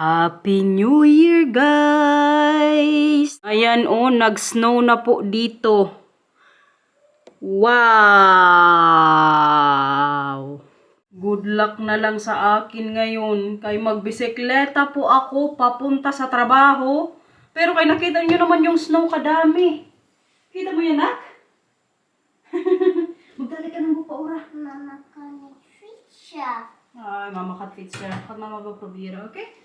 Happy New Year, guys! Ayan nag-snow na po dito. Wow! Good luck na lang sa akin ngayon. Kay magbisikleta po ako papunta sa trabaho. Pero kay nakita nyo naman yung snow kadami. Kita mo yan, nak? Magdali ka ng bupa, ora. Mama kan fit siya. Ay, mama kat-fit siya. Kat mama magpabira, okay?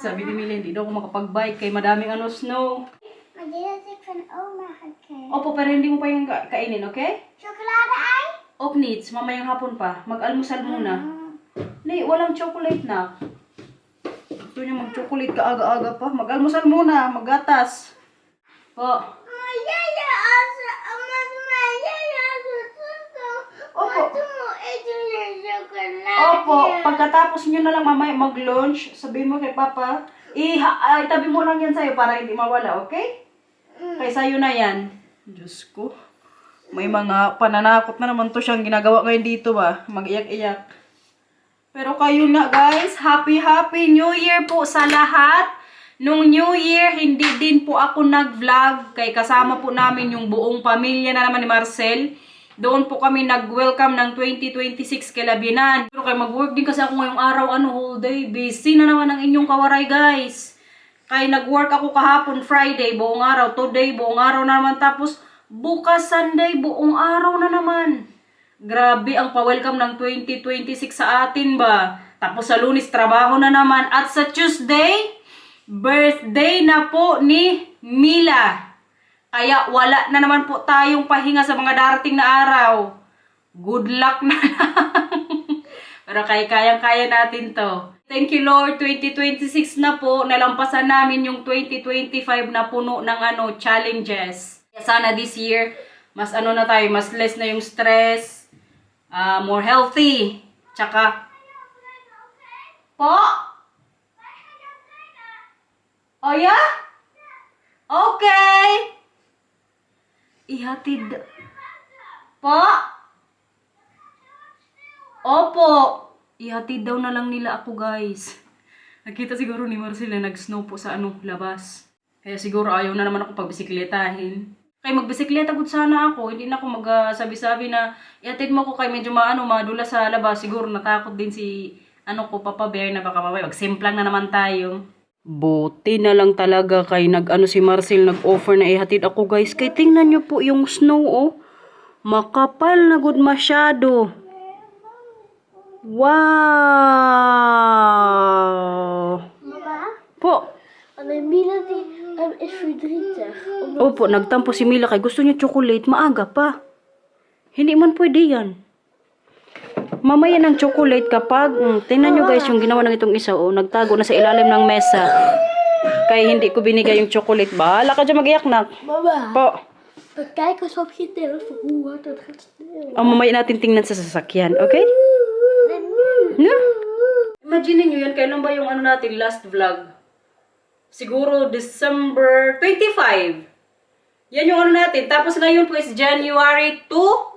Sabi ni Mila, hindi daw ako makapag-bike kay madaming snow. Mag-iisip van oma gekeken. Opo, pero hindi mo pa yung kainin, okay? Chocolade-ei? Ook needs, mamayang hapon pa. Mag-almusal muna. Ni, walang chocolate na. Gusto niya mag-chocolate ka aga-aga pa. Mag-almusal muna, maggatas. Po. Yaya asa, yaya asa tuto. Opo. Wat mo ito ng chocolate? Opo, pagkatapos nyo na lang mamaya mag-lunch, sabihin mo kay Papa, itabi mo lang yan sa'yo para hindi mawala, okay? Kay sa'yo na yan. Diyos ko. May mga pananakot na naman to siyang ginagawa ngayon dito ba. Mag-iyak-iyak. Pero kayo na guys, Happy New Year po sa lahat. Nung New Year, hindi din po ako nag-vlog. Kay kasama po namin yung buong pamilya na naman ni Marcel. Doon po kami nag-welcome ng 2026 kay Labinan. Pero kay mag-work din kasi ako ngayong araw, whole day. Busy na naman ang inyong kawaray guys. Kay nag-work ako kahapon Friday, buong araw. Today, buong araw na naman. Tapos bukas Sunday, buong araw na naman. Grabe ang pa-welcome ng 2026 sa atin ba. Tapos sa Lunes, trabaho na naman. At sa Tuesday, birthday na po ni Mila. Kaya wala na naman po tayong pahinga sa mga darating na araw. Good luck na lang. Pero kayang-kaya natin to. Thank you Lord, 2026 na po. Nalampasan namin yung 2025 na puno ng challenges. Sana this year, mas na tayo, mas less na yung stress, more healthy. Tsaka, po? Oh yeah? Okay. Ihatid. Po? Opo. Ihatid daw na lang nila ako guys. Nakita siguro ni Marcel na nag-snow po sa labas. Kaya siguro ayaw na naman ako pagbisikletahin. Kaya magbisikleta gud sana ako, hindi na ako magsabi-sabi na ihatid mo ko kay medyo madula sa labas. Siguro natakot din si Papa Bear na baka mamaya magsimplang na naman tayo. Buti na lang talaga kay si Marcel nag-offer na ihatid ako guys. Kay tingnan nyo po yung snow Makapal na gud masyado. Wow! Mama? Po. Mila is verdrietig. Opo, nagtampo si Mila kay gusto niya chocolate, maaga pa. Hindi man pwede yan. Mamaya ng chocolate kapag, tingnan nyo guys yung ginawa ng itong isa, nagtago na sa ilalim ng mesa. Kaya hindi ko binigay yung chocolate. Bahala ka dyan mag-iyak na. Mama, Po. kijk eens op je telefoon, wat dat gaat sneeuwen. Mamaya natin tingnan sa sasakyan, okay? No? Imagine nyo yan, kailan ba yung natin last vlog? Siguro December 25. Yan yung natin. Tapos ngayon po is January 2.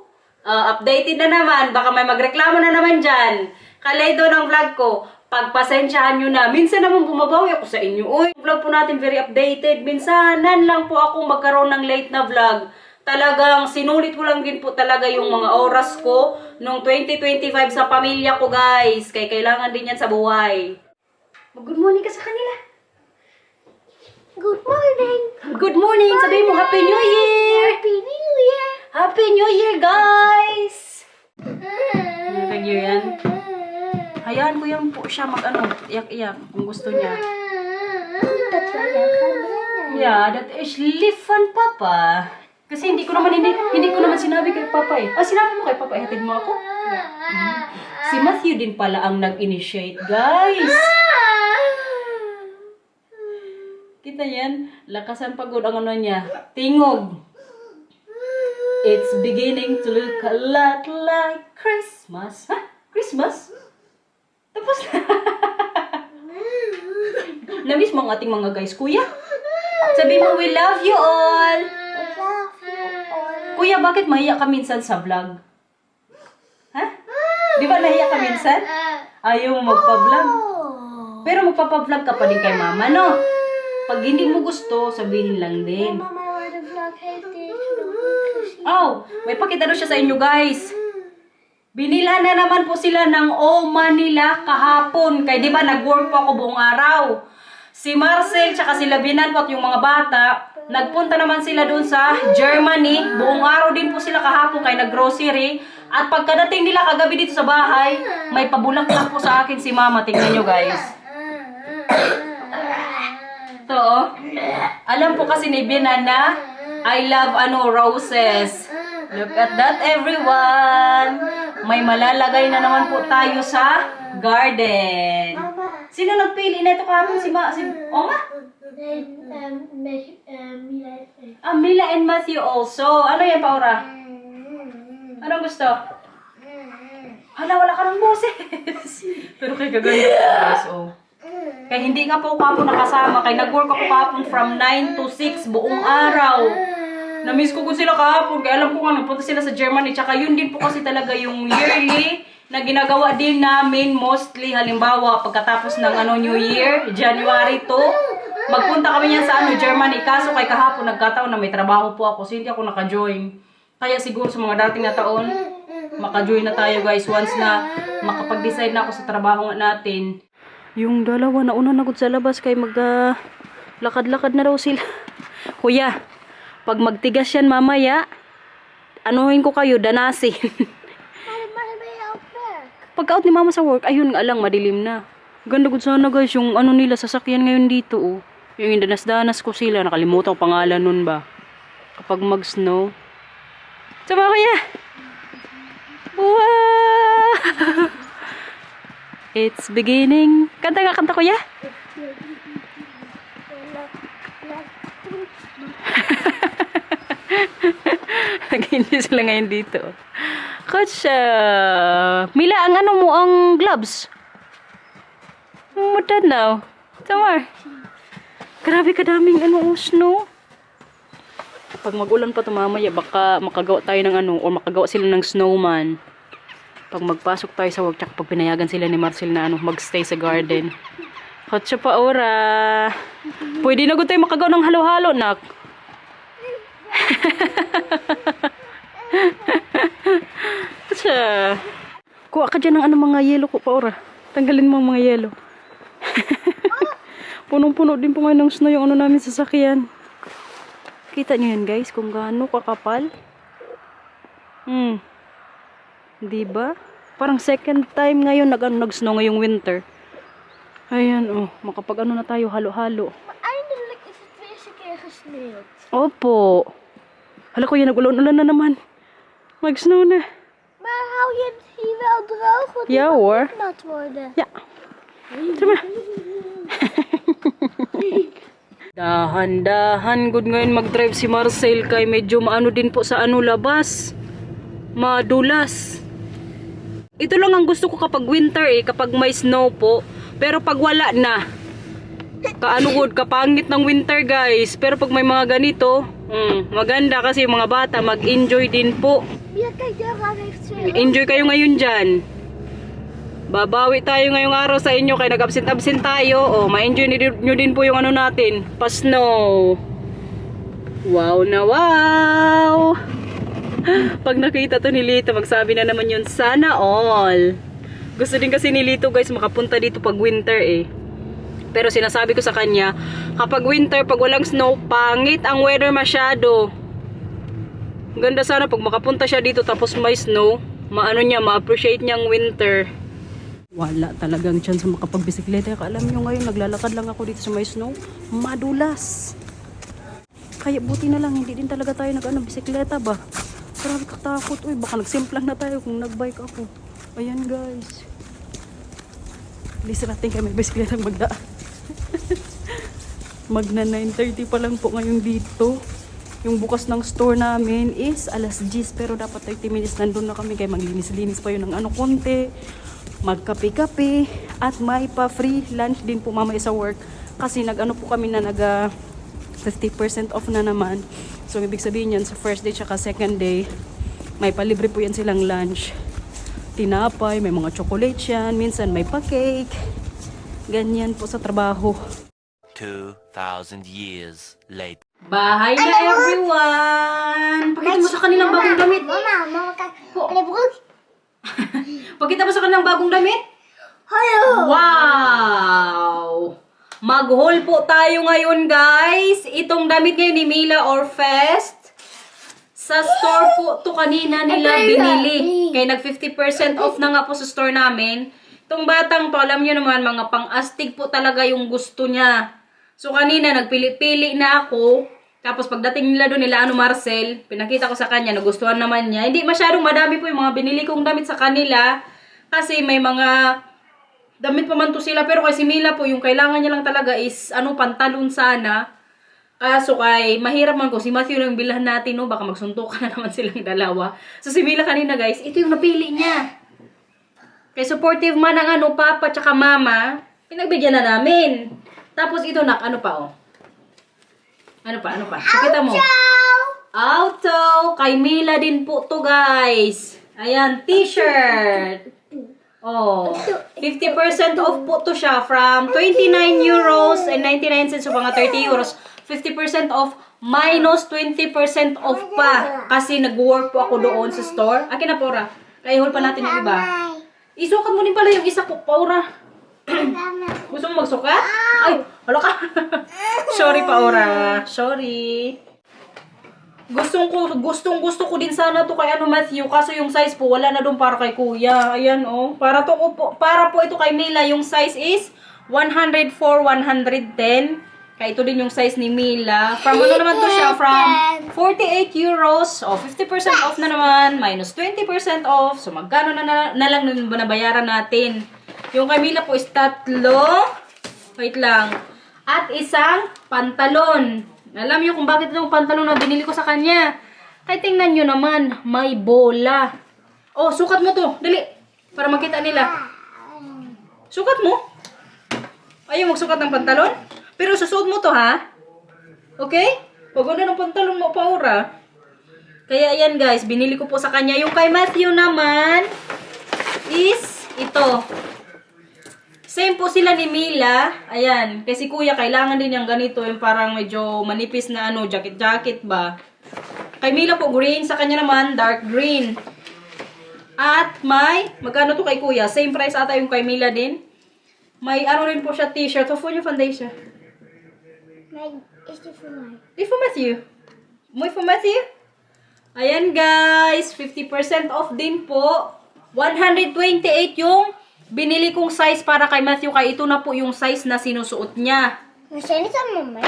Updated na naman. Baka may magreklamo na naman dyan. Kalay doon ang vlog ko. Pagpasensyahan nyo na. Minsan naman bumabawi ako sa inyo. Uy, vlog po natin very updated. Minsanan lang po akong magkaroon ng late na vlog. Talagang sinulit ko lang din po talaga yung mga oras ko noong 2025 sa pamilya ko guys. Kaya kailangan din yan sa buhay. Mag-good morning ka sa kanila. Good morning. Good morning! Sabihin mo, Happy New Year! Happy New Year. Happy New Year, guys! Happy New Year yan. Hayaan ko yan po siya iyak-iyak kung gusto niya. Dat wij jou gaan brengen. Yeah, that is liefan Papa. Kasi hindi ko naman sinabi kay Papa sinabi mo kay Papa, ihatid mo ako? Si Matthew din pala ang nag-initiate, guys. Kita yan, lakasan pagod ang niya. Tingog. It's beginning to look a lot like Christmas. Ha? Christmas? Tapos na. Namiss mo ang ating mga guys, kuya? Sabi mo, we love you all. I love you all. Kuya, bakit mahiya ka minsan sa vlog? Ha? Di ba nahiya ka minsan? Ayaw mo magpa-vlog? Pero magpapa-vlog ka pa din kay mama, no? Pag hindi mo gusto, sabihin lang din. Mama, I want to vlog Heritage. Oh, may pakita daw siya sa inyo, guys. Binilhan na naman po sila ng oma nila kahapon. Kaya di ba nag-work po ako buong araw. Si Marcel tsaka si Labinan po at yung mga bata, nagpunta naman sila doon sa Germany. Buong araw din po sila kahapon kaya nag-grocery. At pagkadating nila kagabi dito sa bahay, may pabulaklak po sa akin si mama. Tingnan nyo, guys. Ito, oh. Alam po kasi ni Binan na I love roses. Look at that, everyone. May malalagay na naman po tayo sa garden. Sino nagpili na ito kahapon? Si Oma? Mila and Matthew also. Ano yan, Paura? Anong gusto? Hala, wala ka ng boses. Pero kay gaganda. Guys, oh. Kaya hindi nga po ako nakasama. Kaya nag-work ako kahapon from 9 to 6 buong araw. Na-miss ko sila kahapon. Kaya alam ko nga, nagpunta sila sa Germany. Tsaka yun din po kasi talaga yung yearly na ginagawa din namin mostly. Halimbawa, pagkatapos ng New Year, January 2, magpunta kami niyan sa Germany. Kaso kay kahapon, nagkataon na may trabaho po ako. So hindi ako naka-join. Kaya siguro sa mga dating na taon, maka-join na tayo, guys. Once na makapag-decide na ako sa trabaho natin. Yung dalawa na una nagod sa labas kay lakad-lakad na daw sila. Kuya, pag magtigas yan mamaya, anuhin ko kayo, danasin. Pagka-out ni mama sa work, ayun nga lang, madilim na. Ganda gud sana, guys, yung nila, sasakyan ngayon dito, oh. Yung danas-danas ko sila, nakalimutan ko pangalan nun ba. Kapag mag-snow. Sama, kuya! Wow! It's beginning. Kanta nga, kanta, kuya. Nag-hindi sila ngayon dito. Kutsa. Mila, ang gloves. Matanaw. Tamar. Grabe kadaming snow. Pag mag-ulan pa ito mamaya, baka makagawa tayo ng o makagawa sila ng snowman. Pag magpasok tayo sa work, tsaka pag pinayagan sila ni Marcel na magstay sa garden. Kutsa pa, ora. Pwede na tayo makagawa ng halo-halo, nak. Kutsa. Kuha ka dyan ng mga yelo ko, pa, ora. Tanggalin mo ang mga yelo. Punong-puno din po ngayon ng snow yung namin sasakyan. Kita nyo yan, guys, kung gaano kakapal. Diba? Parang second time ngayon nag-snow ngayong winter. Ayan, oh. Makapag na tayo, halo-halo. Eindelijk is het weer eens een keer gesneeuwd. Opo. Hala ko yan, nag-ulan-ulan na naman. Mag-snow na. Maar hou je het hier wel droog? Want Ja, het hoor. moet nat worden. Ja. Tama. Dahan-dahan good ngayon mag-drive si Marcel kay medyo maano din po sa labas. Madulas. Ito lang ang gusto ko kapag winter kapag may snow po. Pero pag wala na, kapangit ng winter, guys. Pero pag may mga ganito, maganda kasi yung mga bata mag-enjoy din po. Ja, kijk, daar heeft ze. Enjoy kayo ngayon dyan. Babawi tayo ngayong araw sa inyo kaya nag-absent-absent tayo. Ma-enjoy nyo din po yung natin. Pa-snow. Wow na wow! Pag nakita to ni Lito, magsabi na naman yun, sana all. Gusto din kasi ni Lito, guys, makapunta dito pag winter Pero sinasabi ko sa kanya, kapag winter, pag walang snow, pangit ang weather masyado. Ganda sana pag makapunta siya dito tapos may snow, ma-appreciate niyang winter. Wala talagang chance makapagbisikleta. Alam nyo ngayon, naglalakad lang ako dito sa may snow, madulas. Kaya buti na lang, hindi din talaga tayo bisikleta ba? Grabe katakot. Uy, baka nagsimplang na tayo kung nagbike ako. Ayan, guys. Listen natin kaya may bisikleta magdaan. Magna 9:30 pa lang po ngayon dito. Yung bukas ng store namin is alas 10. Pero dapat 30 minutes nandun na kami. Kaya maglinis-linis pa yun ng konti. Magkape-kape. At may pa-free lunch din po mamaya sa work. Kasi po kami na 50% off na naman. So, ibig sabihin yan, sa first day tsaka second day, may palibre po yan silang lunch. Tinapay, may mga chocolate yan, minsan may pa-cake. Ganyan po sa trabaho. 2,000 years later. Bahay na, everyone! Pakita mo sa kanilang bagong damit. Mama, mama kan libroek. Pakita mo sa kanilang bagong damit. Hallo. Wow! Mag-haul po tayo ngayon, guys. Itong damit ngayon ni Mila Orfest. Sa store po to kanina nila binili. Kaya nag 50% off na nga po sa store namin. Itong batang to, alam nyo naman, mga pang-astig po talaga yung gusto niya. So kanina, nagpili-pili na ako. Tapos pagdating nila doon nila, Marcel, pinakita ko sa kanya, nagustuhan naman niya. Hindi masyadong madami po yung mga binili kong damit sa kanila. Kasi may mga damit pa man to sila. Pero kasi Mila po, yung kailangan niya lang talaga is, pantalon sana. Kaso kay, mahirap man ko. Si Matthew lang bilhan natin, no? Baka magsuntukan na naman silang dalawa. So si Mila kanina, guys, ito yung napili niya. Kay supportive man ang papa tsaka mama, pinagbigyan na namin. Tapos ito, ano pa, oh. Ano pa? Pakita mo. Auto! Kay Mila din po to, guys. Ayan, t-shirt. Oh, 50% off po to siya from 29 euros and 99 cents, so mga 30 euros. 50% off minus 20% off pa. Kasi nag-work po ako doon sa store. Akin na, Pora. Kaya hold pa natin yung iba. Isukat mo din pala yung isa ko, Paura. Gusto mo magsukat? Ay, hala ka. Sorry, Paura. Sorry. Gustong gusto ko din sana to kay Matthew. Kaso yung size po, wala na doon para kay Kuya. Ayan, oh. Para po ito kay Mila. Yung size is 104, 110. Kaya ito din yung size ni Mila. From ano naman to siya? From 48 euros. O, 50% off na naman. Minus 20% off. So, magkano na lang nabayaran natin? Yung kay Mila po is 3. Wait lang. At isang pantalon. Alam niyo kung bakit itong pantalon na binili ko sa kanya. Kaya tingnan nyo naman. May bola. Oh, sukat mo to. Dali. Para makita nila. Sukat mo. Ayaw magsukat ng pantalon? Pero susuot mo to, ha? Okay? Pag ano ng pantalon mo, Paura. Kaya ayan, guys. Binili ko po sa kanya. Yung kay Matthew naman is ito. Same po sila ni Mila. Ayan. Kasi kuya, kailangan din yung ganito. Yung parang medyo manipis na jacket-jacket ba. Kay Mila po, green. Sa kanya naman, dark green. At may, magkano to kay kuya? Same price ata yung kay Mila din. May rin po siya t-shirt. So, for yung foundation. Is dit voor mij? Di for Matthew. Muy for Matthew. Ayan guys, 50% off din po. 128 yung binili kong size para kay Matthew. Kaya ito na po yung size na sinusuot niya. We zijn niet aan mij.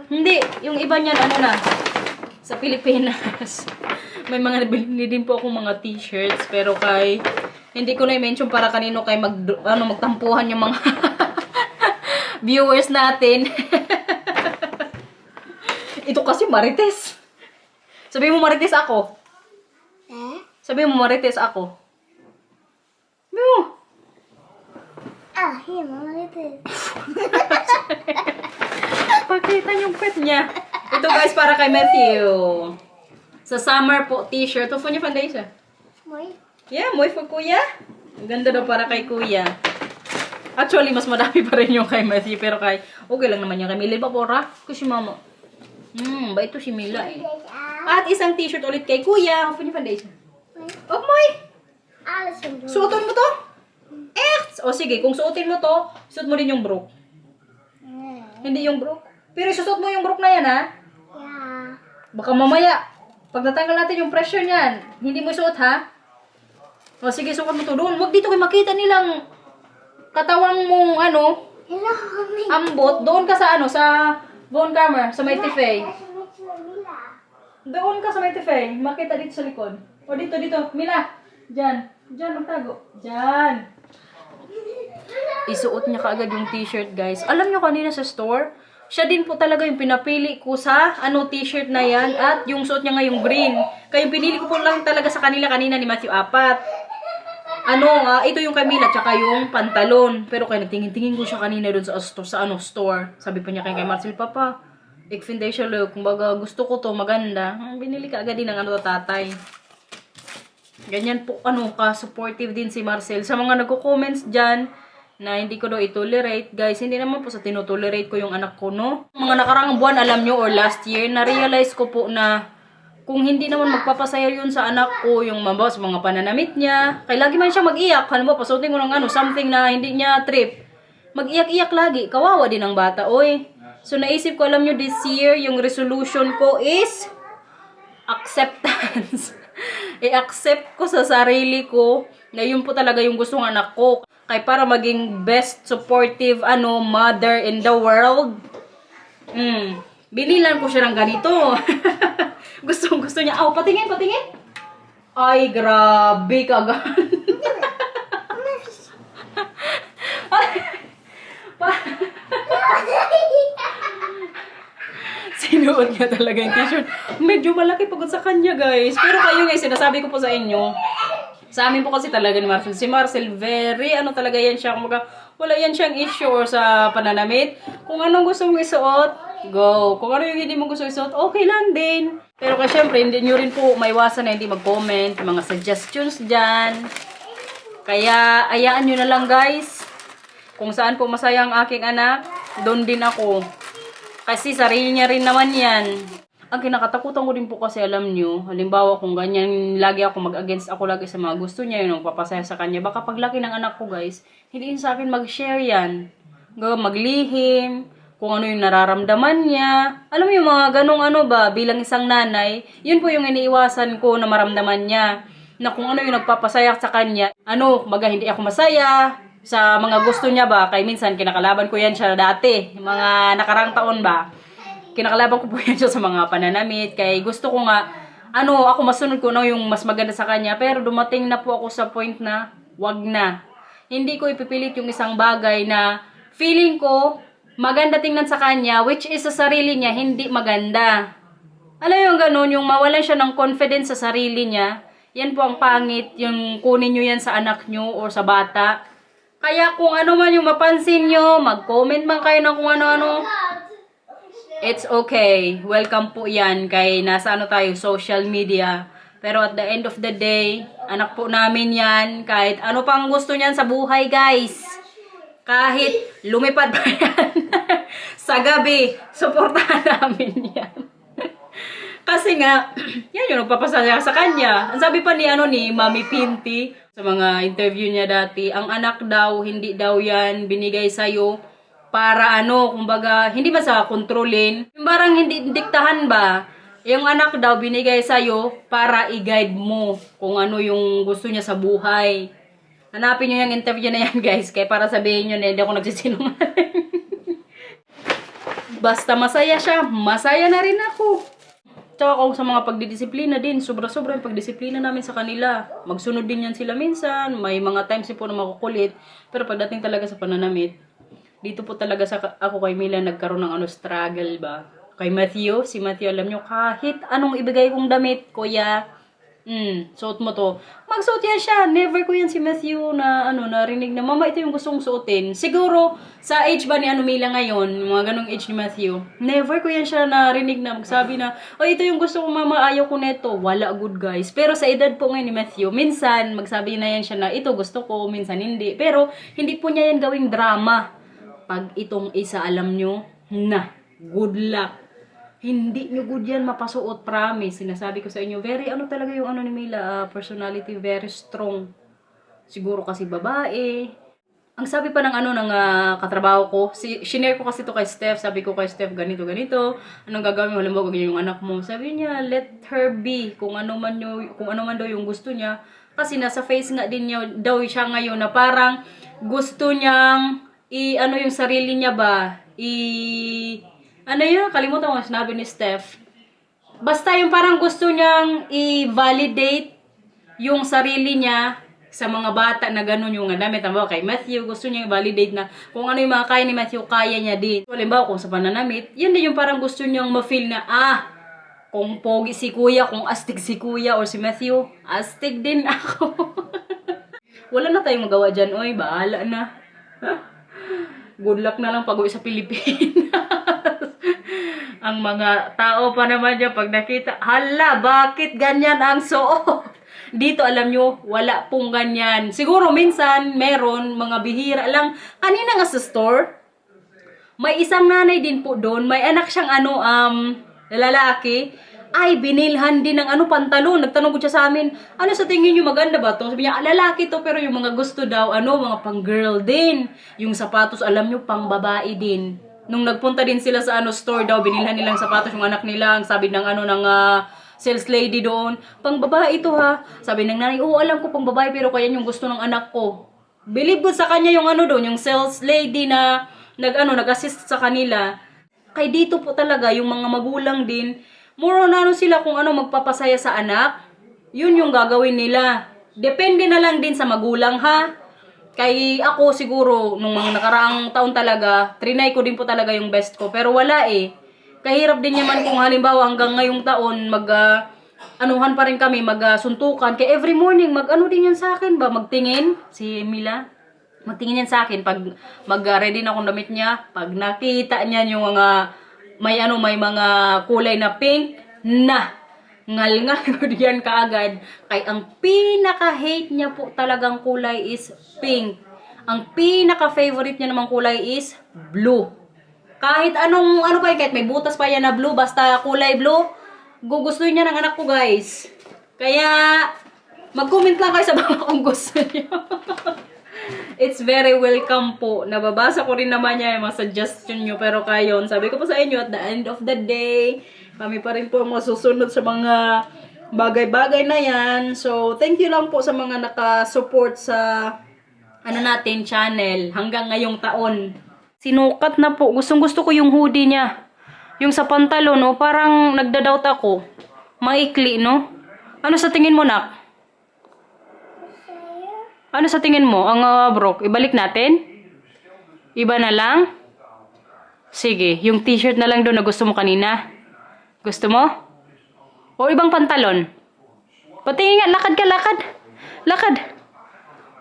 Hindi, yung iba niyan na. Sa Pilipinas. May mga nabili din po akong mga t-shirts. Pero kay, hindi ko na i-mention para kanino kay magtampuhan yung mga viewers natin. Ito kasi Marites. Sabihin mo Marites ako. Sabihin mo Marites ako. Sabihin mo. Hier, mama, dit is. Pakita yung pet niya. Ito guys, para kay Matthew. Sa summer po, t-shirt. Ito po niya foundation. Mooi. Yeah, moy for kuya. Ang ganda daw para kay kuya. Actually, mas madami pa rin yung kay Matthew. Pero okay lang naman yung kay Mila. Ba, Pora? Kasi mama. Ba ito si Mila eh. At isang t-shirt ulit kay kuya. Open yung foundation. Oh, moy. Alles in doen. Suotin mo to? O sige, kung suotin mo to, suot mo din yung brook. Hindi yung brook. Pero susuot mo yung brook na yan, ha? Ja. Baka mamaya, pag natanggal natin yung pressure niyan, hindi mo suot, ha? O sige, suot mo to doon. Huwag dito kayo makita nilang katawang mong, Hello, ambot. Doon ka sa, sa phone camera, sa may tifay. Doon ka sa may tifay. Makita dito sa likod. O dito. Mila, dyan. Dyan, magtago. Dyan. Isuot niya kaagad yung t-shirt, guys. Alam niyo kanina sa store, siya din po talaga yung pinapili ko sa t-shirt na yan. At yung suot niya nga yung green. Kaya yung pinili ko po lang talaga sa kanila kanina ni Matthew 4. Ito yung Camila, tsaka yung pantalon. Pero kaya nagtingin-tingin ko siya kanina doon sa store. Sabi pa niya kay Marcel, Papa, ik vind deze leuk. Kumbaga, gusto ko to, maganda. Binili ka agad din ng tatay. Ganyan po, ka-supportive din si Marcel. Sa mga nagko-comments dyan, na hindi ko daw i-tolerate. Guys, hindi naman po sa tinotolerate ko yung anak ko, no? Mga nakarang buwan, alam nyo, or last year, na-realize ko po na kung hindi naman magpapasaya yun sa anak ko, yung mabos, mga pananamit niya, kaya lagi man siya mag-iyak. Alam mo, pasutin ko ng something na hindi niya trip. Mag-iyak-iyak lagi. Kawawa din ang bata, oy. So, naisip ko, alam nyo, this year, yung resolution ko is acceptance. I-accept ko sa sarili ko na yun po talaga yung gusto ng anak ko. Kaya para maging best supportive mother in the world. Binilan ko siya ng ganito. Gusto niya. Oh, patingin. Ay, grabe kagan. Sinuot niya talaga yung t-shirt. Medyo malaki pagod sa kanya, guys. Pero kayo, guys, sinasabi ko po sa inyo, sa amin po kasi talaga ni Marcel. Si Marcel, very talaga yan siya. Kumbaga, wala yan siyang issue or sa pananamit. Kung anong gusto mong isuot, go. Kung ano yung hindi mo gusto isuot, okay lang din. Pero kasi syempre, hindi nyo rin po maiwasan na hindi mag-comment, mga suggestions dyan. Kaya, ayaan nyo na lang, guys. Kung saan po masaya ang aking anak, doon din ako. Kasi sarili niya rin naman yan. Ang kinakatakutan ko din po kasi alam nyo, halimbawa kung ganyan, lagi ako mag-against ako lagi sa mga gusto niya, yun, papasaya sa kanya. Baka paglaki ng anak ko, guys, hindi sa akin mag-share yan. Maglihim, kung ano yung nararamdaman niya. Alam mo yung mga ganong bilang isang nanay, yun po yung iniiwasan ko na maramdaman niya. Na kung ano yung nagpapasaya sa kanya, baga hindi ako masaya sa mga gusto niya ba. Kaya minsan, kinakalaban ko yan siya dati, mga nakarang taon ba. Kinakalaban ko po yan siya sa mga pananamit. Kaya gusto ko nga, ako masunod ko yung mas maganda sa kanya. Pero dumating na po ako sa point na, wag na. Hindi ko ipipilit yung isang bagay na feeling ko, maganda tingnan sa kanya, which is sa sarili niya, hindi maganda. Alam yung ganun, yung mawalan siya ng confidence sa sarili niya, yan po ang pangit, yung kunin nyo yan sa anak nyo o sa bata. Kaya kung ano man yung mapansin nyo, mag-comment man kayo ng kung ano-ano, it's okay. Welcome po yan kay nasa tayo, social media. Pero at the end of the day, anak po namin yan. Kahit ano pang gusto niyan sa buhay, guys. Kahit lumipad pa yan sa gabi, suportahan namin yan. Kasi nga, yan yung nagpapasaya sa kanya. Ang sabi pa ni Mami Pinty, sa mga interview niya dati, ang anak daw, hindi daw yan binigay sa'yo para kumbaga, hindi ba sa kontrolin? Yung parang hindi diktahan ba? Yung anak daw binigay sa'yo para i-guide mo kung ano yung gusto niya sa buhay. Hanapin nyo yung interview na yan, guys, kaya para sabihin nyo na hindi ako nagsisinungaling. Basta masaya siya, masaya na rin ako. Tsaka kung sa mga pagdidisiplina din, sobra-sobra yung pagdisiplina namin sa kanila. Magsunod din yan sila minsan, may mga times po na makukulit. Pero pagdating talaga sa pananamit, dito po talaga ako kay Mila nagkaroon ng struggle ba. Kay Matthew, si Matthew, alam nyo, kahit anong ibigay kong damit, kuya, suot mo to. Magsuot yan siya. Never ko yan si Matthew na narinig na, mama, ito yung gusto kong suotin. Siguro, sa age ba ni Mila ngayon, mga ganong age ni Matthew, never ko yan siya narinig na magsabi na, ito yung gusto kong mama, ayaw ko neto. Wala, good guys. Pero sa edad po ngayon ni Matthew, minsan, magsabi na yan siya na, ito gusto ko, minsan hindi. Pero, hindi po niya yan gawing drama. Pag itong isa, alam nyo, good luck. Hindi nyo good yan mapasuot, promise. Sinasabi ko sa inyo, very talaga yung ni Mila, personality, very strong. Siguro kasi babae. Ang sabi pa ng katrabaho ko, shinare ko kasi to kay Steph, sabi ko kay Steph, ganito. Anong gagawin mo? Halimbawa, yung anak mo. Sabi niya, let her be. Kung ano man daw yung gusto niya. Kasi nasa face nga din niya, daw siya ngayon na parang gusto niyang yung sarili niya ba? Kalimutan ko sinabi ni Steph. Basta yung parang gusto niyang i-validate yung sarili niya sa mga bata na gano'n yung damit. Kay Matthew, gusto niya i-validate na kung ano yung mga kaya ni Matthew, kaya niya din. So, halimbawa, kung sa pananamit, yan din yung parang gusto niyang ma-feel na, kung pogi si kuya, kung astig si kuya or si Matthew, astig din ako. Wala na tayong magawa dyan. Oy, bahala na. Good luck na lang pag-uwi sa Pilipinas. Ang mga tao pa naman dyan, pag nakita, hala, bakit ganyan ang suot? Dito, alam nyo, wala pong ganyan. Siguro, minsan, meron, mga bihira lang. Kanina nga sa store, may isang nanay din po doon. May anak siyang lalaki. Ay, binilhan din ng pantalon. Nagtanong ko siya sa amin, ano sa tingin nyo maganda ba to? Sabi niya, lalaki to, pero yung mga gusto daw, mga pang girl din. Yung sapatos, alam nyo, pang babae din. Nung nagpunta din sila sa store daw, binilhan nilang sapatos yung anak nila. Ang sabi ng sales lady doon, pang babae ito ha. Sabi ng nanay, oo, alam ko pang babae, pero kaya yung gusto ng anak ko. Believe ko sa kanya yung doon, yung sales lady na nag-assist sa kanila. Kay dito po talaga, yung mga magulang din, more on sila kung magpapasaya sa anak, yun yung gagawin nila. Depende na lang din sa magulang ha. Kay ako siguro, nung mga nakaraang taon talaga, trinay ko din po talaga yung best ko. Pero wala eh. Kahirap din naman kung halimbawa hanggang ngayong taon, anuhan pa rin kami, suntukan. Kaya every morning, din yan sa akin ba? Magtingin, si Mila. Magtingin yan sa akin pag ready na akong damit niya. Pag nakita niya yung may mga kulay na pink, ngal-ngal ko diyan kaagad. Kay ang pinaka-hate niya po talagang kulay is pink. Ang pinaka-favorite niya namang kulay is blue. Kahit kahit may butas pa yan na blue, basta kulay blue, gugustuhin niya ng anak ko, guys. Kaya, mag-comment lang kayo sa baka kung gusto niyo. It's very welcome po. Nababasa ko rin naman niya yung mga suggestion niyo. Pero kayon, sabi ko po sa inyo, at the end of the day, kami pa rin po masusunod sa mga bagay-bagay na yan. So, thank you lang po sa mga nakasupport sa natin channel hanggang ngayong taon. Sinukat na po. Gustong-gusto ko yung hoodie niya. Yung sa pantalon, parang nagda-doubt ako. Maikli, no? Ano sa tingin mo, nak? Ano sa tingin mo? Ang brok, ibalik natin? Iba na lang? Sige, yung t-shirt na lang doon na gusto mo kanina. Gusto mo? O ibang pantalon? Patingin nga, lakad ka, lakad. Lakad.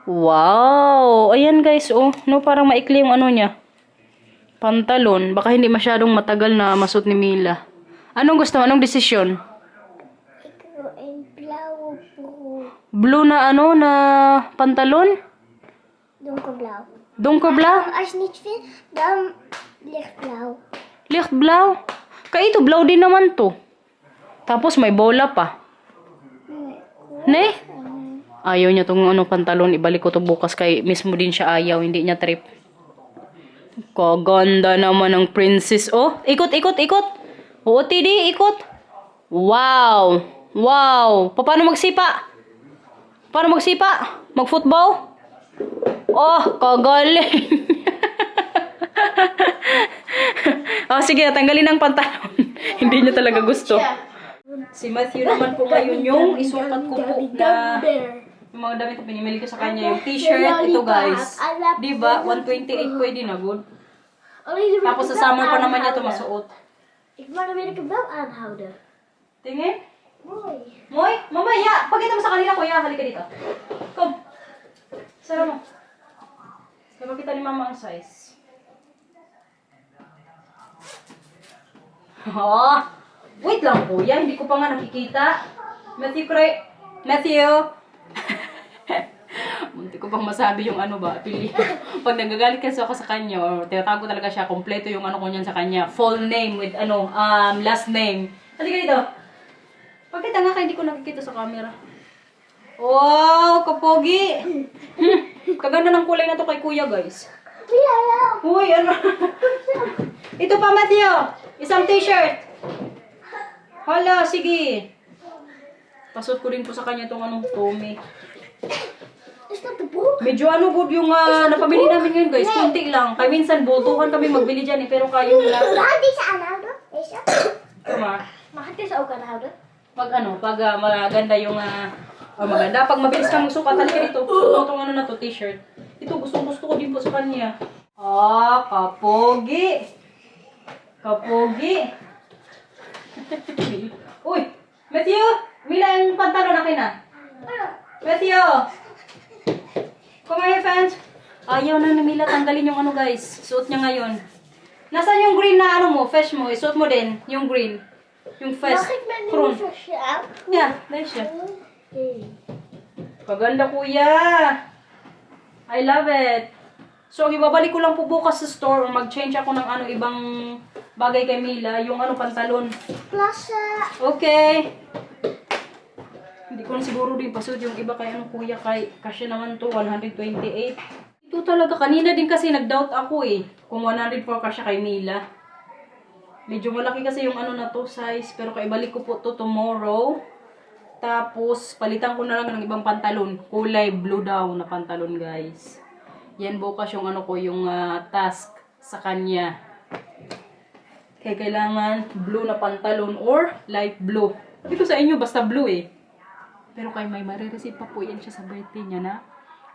Wow! Ayan guys, no, parang maikli yung niya. Pantalon. Baka hindi masyadong matagal na masut ni Mila. Anong gusto mo? Anong desisyon? Blue na na pantalon? Donkerblauw. Donkerblauw? Als je niet vindt, dan lichtblauw. Lichtblauw? Kaya ito, blauw din naman to. Tapos may bola pa. Ne? Ayaw niya tong pantalon. Ibalik ko to bukas kay mismo din siya ayaw. Hindi niya trip. Kaganda naman ng princess. Oh, ikot, ikot, ikot. Oo, Tidi, ikot. Wow. Wow. Paano magsipa? Paano magsipa? Mag-football? Oh, kagaling. Oh, sige, tanggalin ang pantalon. Hindi niya talaga gusto. Si Matthew naman po ngayon yung isukat ko po na yung mga damit na pinimili ko sa kanya. Yung t-shirt, ito guys. Diba? 128 pwede na, good. Tapos sa summer pa naman niya ito masuot. Maar dan wil ik hem wel aanhouden. Tingin? Mooi. Moy, mamaya. Pagkita mo sa kanila, kuya. Halika dito. Come. Sara mo. Kaya makita ni mama ang size. Oh, wait lang kuya. Hindi ko pa nga nakikita. Matthew. Munti ko pang masabi yung apelyido. Pag nagagalit kasi ako sa kanya, or tinatago talaga siya, kompleto yung ko niyan sa kanya. Full name with last name. Halika dito. Pagkita nga, hindi ko nakikita sa camera. Wow, kapogi! Kaganda ng kulay na to kay kuya, guys. Uy, ano? Ito pa, Matthew! Isang t-shirt! Hala, sige. Pasot ko din po sa kanya itong Tommy. Is dat de broek? Medyo good yung napabili namin ngayon, guys. Kunti lang. Kaya minsan, bultuhan kami magbili dyan eh. Pero kayo lang. Mag ik deze aanhouden? Deze? Come on. Mag ik deze ook aanhouden? Pag maganda yung maganda. Pag mabilis kang magsukat, halika dito. Itong na to, t-shirt. Ito, gusto ko din po sa kanya. Ah, kapogi. Kapogi. Uy, Matthew, Mila yung pantalon akin na. Matthew. Come here, fans. Ayaw na ni Mila tanggalin yung guys. Suot niya ngayon. Nasaan yung green na mo, fish mo? Isuot mo din, yung green. Yung fish. Mag ik met Groen. nieuwe vestje aan? Ja, deze. Oké. Paganda, kuya. I love it. So, ibabalik ko lang po bukas sa store o mag-change ako ng ibang bagay kay Mila. Yung pantalon. Okay. Hindi ko na siguro din pasod yung iba kay kuya. Kasi naman to, 128. Ito talaga. Kanina din kasi nag-doubt ako eh. Kung 104 kasi kay Mila. Medyo malaki kasi yung na to size. Pero kaibalik ko po to tomorrow. Tapos, palitan ko na lang ng ibang pantalon. Kulay blue daw na pantalon, guys. Yan bukas yung ko, yung task sa kanya. Kaya kailangan blue na pantalon or light blue. Dito sa inyo, basta blue eh. Pero kay may marireceive pa po yan siya sa birthday niya na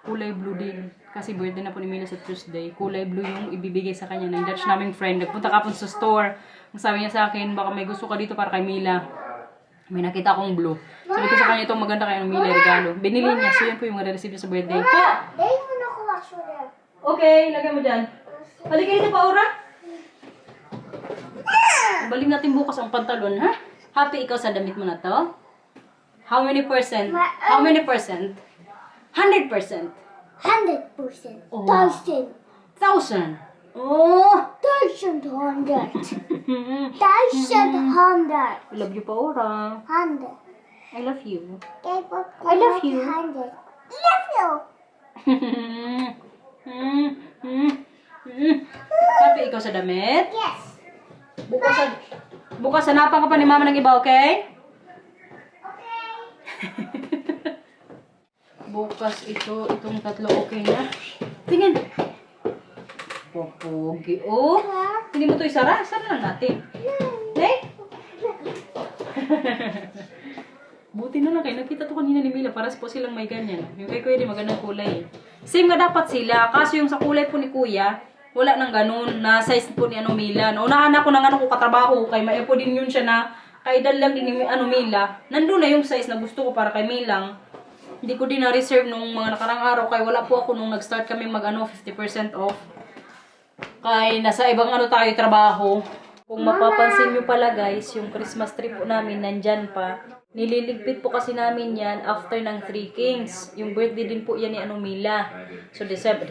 kulay blue din. Kasi birthday na po ni Mila sa Tuesday. Kulay blue yung ibibigay sa kanya ng Dutch naming friend. Nagpunta kapon sa store. Ang sabi niya sa akin, baka may gusto ka dito para kay Mila. May nakita akong blue. Sabi ko sa kanya, itong maganda kayo ng Mila regalo. Binili niya. So yan po yung marireceive niya sa birthday. Okay, lagay mo dyan. Halika dito pa, Aura. Balik natin bukas ang pantalon, ha? Happy ikaw sa damit mo na to? How many percent? How many percent? 100%. 100%. Oh. 1,000. 1,000. Oh! 1,100. 1,100. I love you pa, Aura. 100. I love you. I love you. 100. Love you. Happy ikaw sa damit? Yes. Bukas hanapan ka pa ni mama ng iba, okay? Bukas itong tatlo okay na. Tingin. Popogi. Oh, hindi mo to isara? Isara lang natin. Eh? Buti na lang kayo. Nakita to kanina ni Mila. Paras po silang may ganyan. Yung kay Kuya di magandang kulay. Same nga dapat sila. Kaso yung sa kulay po ni Kuya, wala nang ganun. Na size po ni Mila. Naunahan ako ng ko katrabaho. Kay may po din yun siya na kaedad lang din ni Mila. Nandun na yung size na gusto ko para kay Milang. Hindi ko din na-reserve nung mga nakarang araw. Kaya wala po ako nung nag-start kami mag 50% off. Kaya nasa ibang tayo trabaho. Kung mapapansin nyo pala guys, yung Christmas tree po namin nandyan pa. Nililigpit po kasi namin yan after ng Three Kings. Yung birthday din po yan ni Mila. So December,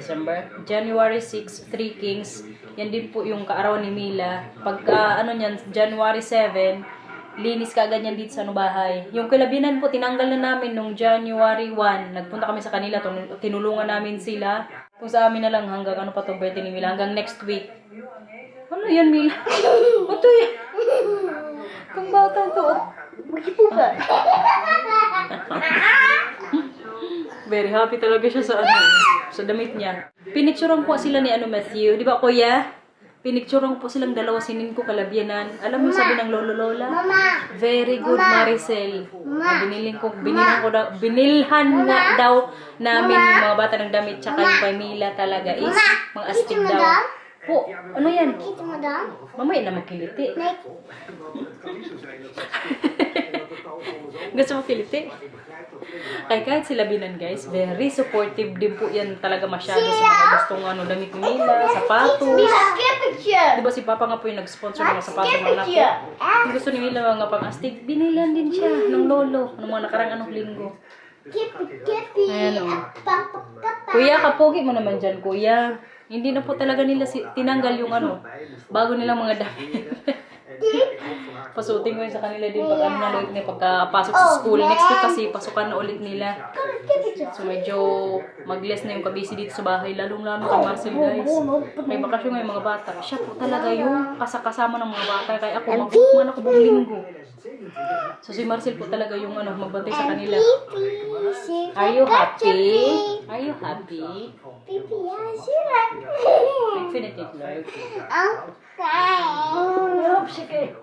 January 6, Three Kings. Yan din po yung kaarawan ni Mila. Pagka niyan, January 7, linis ka agad yan dito sa bahay. Yung kilabinan po, tinanggal na namin nung January 1. Nagpunta kami sa kanila, tinulungan namin sila. Kung sa amin na lang hanggang pa itong birthday ni Mila, hanggang next week. Ano yan, Mila? Ito yan. Kung bata to. Mag-ipuga. Very happy talaga siya sa sa damit niya. Pinicturean po sila ni Matthew. Di ba, Kuya? Pinicturean po silang dalawa, sinin ko kalabyanan. Alam mo sabi ng lolo lola? Mama. Very good, Maricel. Binilhan nga daw namin yung mga bata ng damit tsaka yung kay Mila talaga is mga astig daw. Po, ano yan? Kita mo daw? Mamaya na magkiliti. Gusto mo kiliti? Kahit sila binan guys, very supportive din po yan talaga masyado sa mga gustong damit nila, sapatos. Diba si Papa nga po yung nag-sponsor ng mga sapatos ng anak ko. Yung gusto ni Mila mga pang-astig, binilan din siya ng lolo, ng mga nakarang linggo. Ayan o. Kuya, kapogi mo naman dyan, kuya. Hindi na po talaga nila tinanggal yung bago nilang mga damit. Pasutin ko yun sa kanila din pag na ulit nila pagkapasok sa school. Next week kasi pasukan na ulit nila. So medyo mag-less na yung kabisi dito sa bahay. Lalong-lalo kay Marcel guys. May bakasyon nga yung mga bata. Siya po talaga yung kasama ng mga bata. Kaya ako mag-bookman ako buong linggo. So si Marcel po talaga yung magbantay sa kanila. Are you happy? Are you happy? Infinity Lord. Sige.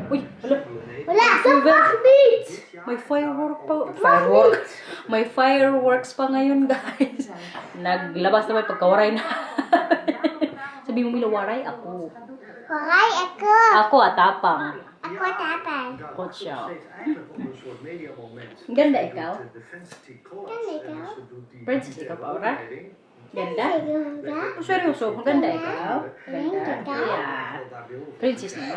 Uy, hala. Wala sa backbeat. May fireworks pa ngayon, guys. Naglabas na may pagkawaray na. Sabi mo, Mila, waray ako. Waray ako. Ako atapang. Ako tapang. Kotsa. Ganda ikaw? Ganda ikaw? Princess ikaw pa, Aura? Ganda? Ganda? Oh, seryoso, ganda ikaw? Ganda? Yeah. Princess na.